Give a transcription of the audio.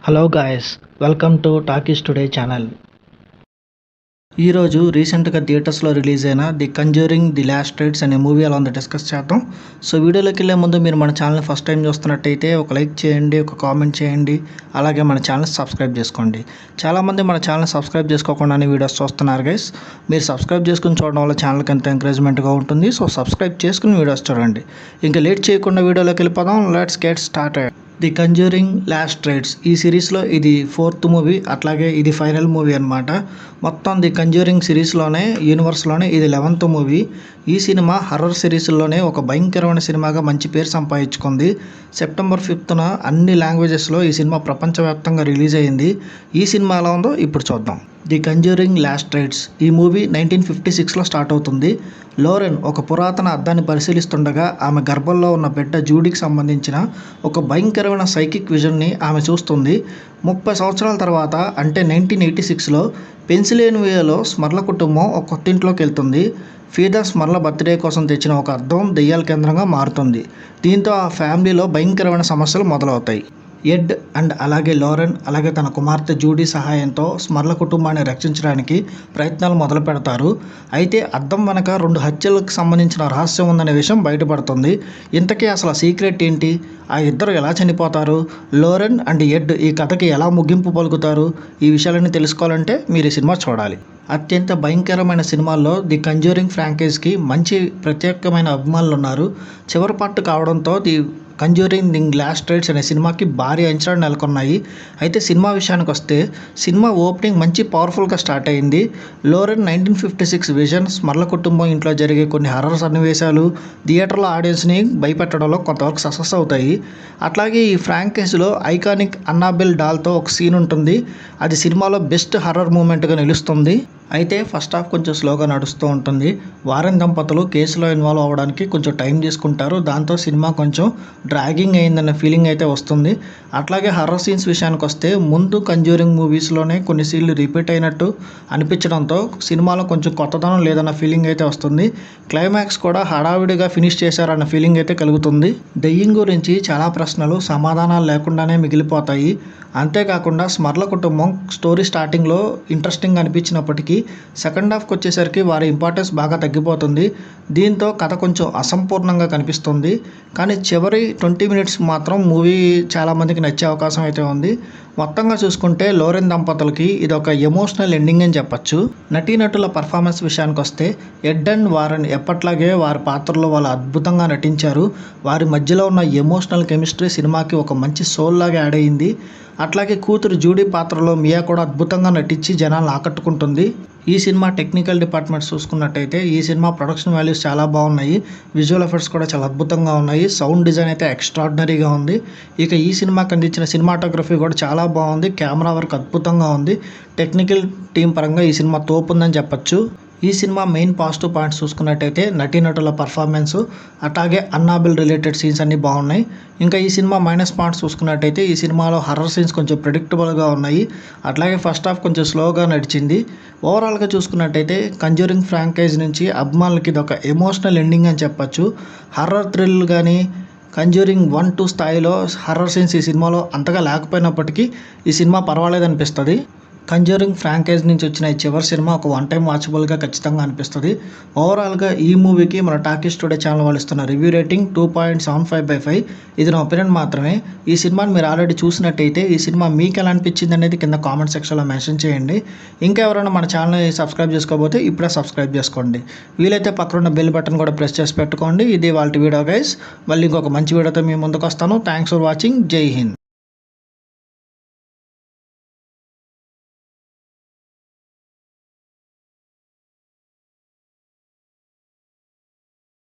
Hello guys, welcome to talkies today channel. ఈరోజు రీసెంట్గా థియేటర్స్లో రిలీజ్ అయిన ది కంజ్యూరింగ్ ది లాస్ట్ రైట్స్ అనే మూవీ ఎలా ఉందో డిస్కస్ చేద్దాం. సో వీడియోలోకి వెళ్ళే ముందు మీరు మన ఛానల్ ఫస్ట్ టైం చూస్తున్నట్టయితే ఒక లైక్ చేయండి, ఒక కామెంట్ చేయండి, అలాగే మన ఛానల్ సబ్స్క్రైబ్ చేసుకోండి. చాలామంది మన ఛానల్ సబ్స్క్రైబ్ చేసుకోకుండానే వీడియోస్ చూస్తున్నారు గైస్. మీరు సబ్స్క్రైబ్ చేసుకుని చూడడం వల్ల ఛానల్కి ఎంత ఎంకరేజ్మెంట్గా ఉంటుంది. సో సబ్స్క్రైబ్ చేసుకుని వీడియోస్ చూడండి. ఇంకా లేట్ చేయకుండా వీడియోలోకి వెళ్ళిపోదాం. Let's get started. The conjuring last rites ఈ సిరీస్లో ఇది 4th మూవీ, అట్లాగే ఇది ఫైనల్ మూవీ అనమాట. మొత్తం ది కంజ్యూరింగ్ సిరీస్లోనే యూనివర్స్లోనే ఇది 11th మూవీ. ఈ సినిమా హర్రర్ సిరీస్లోనే ఒక భయంకరమైన సినిమాగా మంచి పేరు సంపాదించుకుంది. సెప్టెంబర్ 5th అన్ని లాంగ్వేజెస్లో ఈ సినిమా ప్రపంచవ్యాప్తంగా రిలీజ్ అయింది. ఈ సినిమా ఎలా ఉందో ఇప్పుడు చూద్దాం. ది కంజ్యూరింగ్ లాస్ట్ రైట్స్ ఈ మూవీ 1956లో స్టార్ట్ అవుతుంది. లోరెన్ ఒక పురాతన అద్దాన్ని పరిశీలిస్తుండగా ఆమె గర్భంలో ఉన్న బిడ్డ జూడీకి సంబంధించిన ఒక భయంకరమైన సైకిక్ విజన్ని ఆమె చూస్తుంది. 30 సంవత్సరాల తర్వాత అంటే 1986లో పెన్సిల్వేనియాలో స్మర్ల కుటుంబం ఒక కొత్తింట్లోకి వెళ్తుంది. ఫీదా స్మర్ల బర్త్డే కోసం తెచ్చిన ఒక అద్దం దెయ్యాల కేంద్రంగా మారుతుంది. దీంతో ఆ ఫ్యామిలీలో భయంకరమైన సమస్యలు మొదలవుతాయి. ఎడ్ అండ్ అలాగే లోరెన్ అలాగే తన కుమార్తె జూడీ సహాయంతో స్మర్ల కుటుంబాన్ని రక్షించడానికి ప్రయత్నాలు మొదలు పెడతారు. అయితే అద్దం వెనక 2 హత్యలకు సంబంధించిన రహస్యం ఉందనే విషయం బయటపడుతుంది. ఇంతకీ అసలు సీక్రెట్ ఏంటి? ఆ ఇద్దరు ఎలా చనిపోతారు? లోరెన్ అండ్ ఎడ్ ఈ కథకి ఎలా ముగింపు పలుకుతారు? ఈ విషయాలన్నీ తెలుసుకోవాలంటే మీరు ఈ సినిమా చూడాలి. అత్యంత భయంకరమైన సినిమాల్లో ది కంజ్యూరింగ్ ఫ్రాంచైజ్కి మంచి ప్రత్యేకమైన అభిమానులు ఉన్నారు. చివరి పార్ట్ కావడంతో ది కంజ్యూరింగ్ ది లాస్ట్ రైట్స్ అనే సినిమాకి భారీ అంచనాలు నెలకొన్నాయి. అయితే సినిమా విషయానికి వస్తే సినిమా ఓపెనింగ్ మంచి పవర్ఫుల్గా స్టార్ట్ అయింది. లోరెన్ 1956 విజన్ స్మర్ల కుటుంబం ఇంట్లో జరిగే కొన్ని హర్రర్ సన్నివేశాలు థియేటర్లో ఆడియన్స్ని భయపెట్టడంలో కొంతవరకు సక్సెస్ అవుతాయి. అట్లాగే ఈ ఫ్రాంచైజీలో ఐకానిక్ అన్నాబెల్ డాల్తో ఒక సీన్ ఉంటుంది. అది సినిమాలో బెస్ట్ హర్రర్ మూమెంట్గా నిలుస్తుంది. అయితే ఫస్ట్ హాఫ్ కొంచెం స్లోగా నడుస్తూ ఉంటుంది. వారెన్ దంపతులు కేసులో ఇన్వాల్వ్ అవ్వడానికి కొంచెం టైం తీసుకుంటారు. దాంతో సినిమా కొంచెం డ్రాగింగ్ అయిందన్న ఫీలింగ్ అయితే వస్తుంది. అట్లాగే హర్రర్ సీన్స్ విషయానికి వస్తే ముందు కంజ్యూరింగ్ మూవీస్లోనే కొన్ని సీన్లు రిపీట్ అయినట్టు అనిపించడంతో సినిమాలో కొంచెం కొత్తదనం లేదన్న ఫీలింగ్ అయితే వస్తుంది. క్లైమాక్స్ కూడా హడావిడిగా ఫినిష్ చేశారన్న ఫీలింగ్ అయితే కలుగుతుంది. దెయ్యం గురించి చాలా ప్రశ్నలు సమాధానాలు లేకుండానే మిగిలిపోతాయి. అంతేకాకుండా స్మర్ల కుటుంబం స్టోరీ స్టార్టింగ్లో ఇంట్రెస్టింగ్ అనిపించినప్పటికీ సెకండ్ హాఫ్కి వచ్చేసరికి వారి ఇంపార్టెన్స్ బాగా తగ్గిపోతుంది. దీంతో కథ కొంచెం అసంపూర్ణంగా కనిపిస్తుంది. కానీ చివరి 20 మినిట్స్ మాత్రం మూవీ చాలామందికి నచ్చే అవకాశం అయితే ఉంది. మొత్తంగా చూసుకుంటే లోరెన్ దంపతులకి ఇది ఒక ఎమోషనల్ ఎండింగ్ అని చెప్పచ్చు. నటీనటుల పర్ఫార్మెన్స్ విషయానికి వస్తే ఎడ్ అండ్ వారెన్ ఎప్పట్లాగే వారి పాత్రలో వాళ్ళు అద్భుతంగా నటించారు. వారి మధ్యలో ఉన్న ఎమోషనల్ కెమిస్ట్రీ సినిమాకి ఒక మంచి సోల్ లాగా యాడ్ అయ్యింది. అట్లాగే కూతురు జూడీ పాత్రలో మియా కూడా అద్భుతంగా నటించి జనాలను ఆకట్టుకుంటుంది. ఈ సినిమా టెక్నికల్ డిపార్ట్మెంట్ చూసుకున్నట్టయితే ఈ సినిమా ప్రొడక్షన్ వాల్యూస్ చాలా బాగున్నాయి. విజువల్ ఎఫెక్ట్స్ కూడా చాలా అద్భుతంగా ఉన్నాయి. సౌండ్ డిజైన్ అయితే ఎక్స్ట్రాడినరీగా ఉంది. ఇక ఈ సినిమాకి అందించిన సినిమాటోగ్రఫీ కూడా చాలా బాగుంది. కెమెరా వర్క్ అద్భుతంగా ఉంది. టెక్నికల్ టీం పరంగా ఈ సినిమా తోపుందని చెప్పచ్చు. ఈ సినిమా మెయిన్ పాజిటివ్ పాయింట్స్ చూసుకున్నట్టయితే నటీనటుల పర్ఫార్మెన్స్ అట్లాగే అన్నాబెల్ రిలేటెడ్ సీన్స్ అన్నీ బాగున్నాయి. ఇంకా ఈ సినిమా మైనస్ పాయింట్స్ చూసుకున్నట్టయితే ఈ సినిమాలో హర్రర్ సీన్స్ కొంచెం ప్రెడిక్టబుల్గా ఉన్నాయి. అట్లాగే ఫస్ట్ హాఫ్ కొంచెం స్లోగా నడిచింది. ఓవరాల్గా చూసుకున్నట్టయితే కంజ్యూరింగ్ ఫ్రాంచైజ్ నుంచి అభిమానులకి ఇది ఒక ఎమోషనల్ ఎండింగ్ అని చెప్పచ్చు. హర్రర్ థ్రిల్ కానీ కంజ్యూరింగ్ 1-2 స్థాయిలో హర్రర్ సీన్స్ ఈ సినిమాలో అంతగా లేకపోయినప్పటికీ ఈ సినిమా పర్వాలేదు అనిపిస్తుంది. కంజ్యూరింగ్ ఫ్రాంచైజ్ నుంచి వచ్చిన ఈ చివరి సినిమా ఒక 1 టైం వాచబుల్గా ఖచ్చితంగా అనిపిస్తుంది. ఓవరాల్గా ఈ మూవీకి మన టాకీస్ టుడే ఛానల్ వాళ్ళు ఇస్తున్న రివ్యూ రేటింగ్ 2.75/5. ఇది నా ఒపీనియన్ మాత్రమే. ఈ సినిమాని మీరు ఆల్రెడీ చూసినట్టయితే ఈ సినిమా మీకు ఎలా అనిపించింది అనేది కింద కామెంట్ సెక్షన్లో మెన్షన్ చేయండి. ఇంకా ఎవరైనా మన ఛానల్ని సబ్స్క్రైబ్ చేసుకోకపోతే ఇప్పుడే సబ్స్క్రైబ్ చేసుకోండి. వీలైతే పక్కన బెల్ బటన్ కూడా ప్రెస్ చేసి పెట్టుకోండి. ఇది వాళ్ళ వీడియో గైస్. మళ్ళీ ఇంకొక మంచి వీడియోతో మీ ముందుకు వస్తాను. Thanks for watching. జై హింద్.